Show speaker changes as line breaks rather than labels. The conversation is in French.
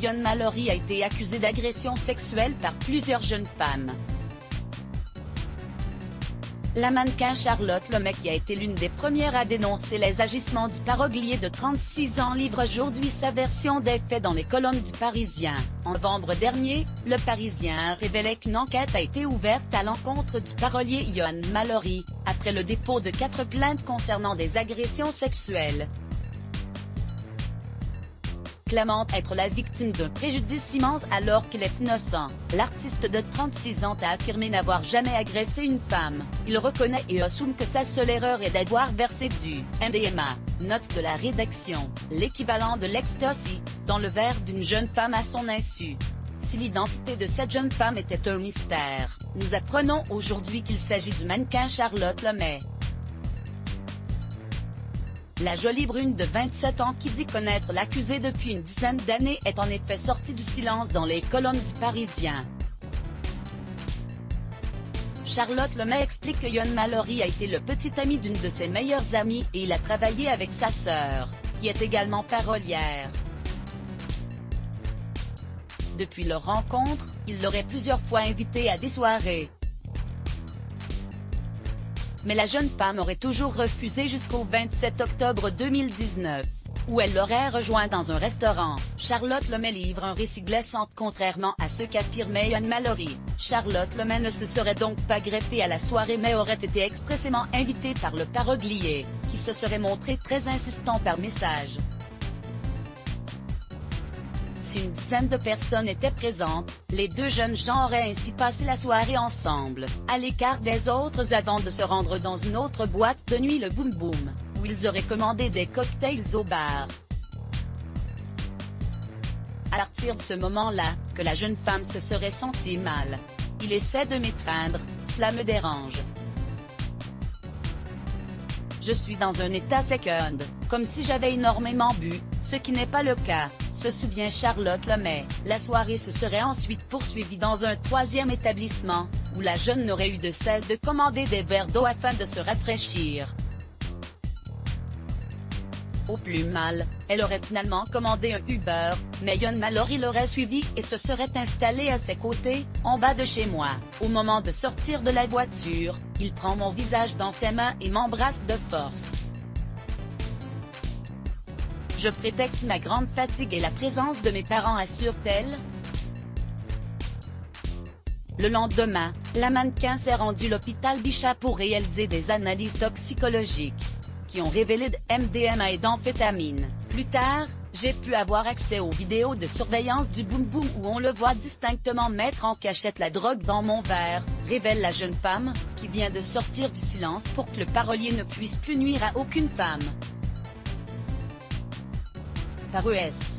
Yon Mallory a été accusée d'agression sexuelle par plusieurs jeunes femmes. La mannequin Charlotte Lemay, qui a été l'une des premières à dénoncer les agissements du paroglier de 36 ans, livre aujourd'hui sa version des faits dans les colonnes du Parisien. En novembre dernier, le Parisien révélait qu'une enquête a été ouverte à l'encontre du parolier Yon Mallory, après le dépôt de 4 plaintes concernant des agressions sexuelles. Clamant être la victime d'un préjudice immense alors qu'il est innocent, l'artiste de 36 ans a affirmé n'avoir jamais agressé une femme. Il reconnaît et assume que sa seule erreur est d'avoir versé du MDMA, note de la rédaction, l'équivalent de l'ecstasy, dans le verre d'une jeune femme à son insu. Si l'identité de cette jeune femme était un mystère, nous apprenons aujourd'hui qu'il s'agit du mannequin Charlotte Lemay. La jolie brune de 27 ans qui dit connaître l'accusé depuis une dizaine d'années est en effet sortie du silence dans les colonnes du Parisien. Charlotte Lemay explique que Yon Mallory a été le petit ami d'une de ses meilleures amies et il a travaillé avec sa sœur, qui est également parolière. Depuis leur rencontre, il l'aurait plusieurs fois invitée à des soirées. Mais la jeune femme aurait toujours refusé jusqu'au 27 octobre 2019, où elle l'aurait rejoint dans un restaurant. Charlotte Lemay livre un récit glaçant. Contrairement à ce qu'affirmait Yon Mallory, Charlotte Lemay ne se serait donc pas greffée à la soirée mais aurait été expressément invitée par le paroglier, qui se serait montré très insistant par message. Si une dizaine de personnes étaient présentes, les deux jeunes gens auraient ainsi passé la soirée ensemble, à l'écart des autres avant de se rendre dans une autre boîte de nuit, le Boom Boom, où ils auraient commandé des cocktails au bar. À partir de ce moment-là, que la jeune femme se serait sentie mal. Il essaie de m'étreindre, cela me dérange. Je suis dans un état second, comme si j'avais énormément bu, ce qui n'est pas le cas, se souvient Charlotte Lemay. La soirée se serait ensuite poursuivie dans un troisième établissement, où la jeune n'aurait eu de cesse de commander des verres d'eau afin de se rafraîchir. Au plus mal, elle aurait finalement commandé un Uber, mais Yon Mallory l'aurait suivi et se serait installé à ses côtés, en bas de chez moi. Au moment de sortir de la voiture, il prend mon visage dans ses mains et m'embrasse de force. Je prétexte ma grande fatigue et la présence de mes parents, assure-t-elle. Le lendemain, la mannequin s'est rendue à l'hôpital Bichat pour réaliser des analyses toxicologiques, qui ont révélé de MDMA et d'amphétamine. Plus tard, j'ai pu avoir accès aux vidéos de surveillance du Boom Boom où on le voit distinctement mettre en cachette la drogue dans mon verre, révèle la jeune femme, qui vient de sortir du silence pour que le parolier ne puisse plus nuire à aucune femme. Par ES.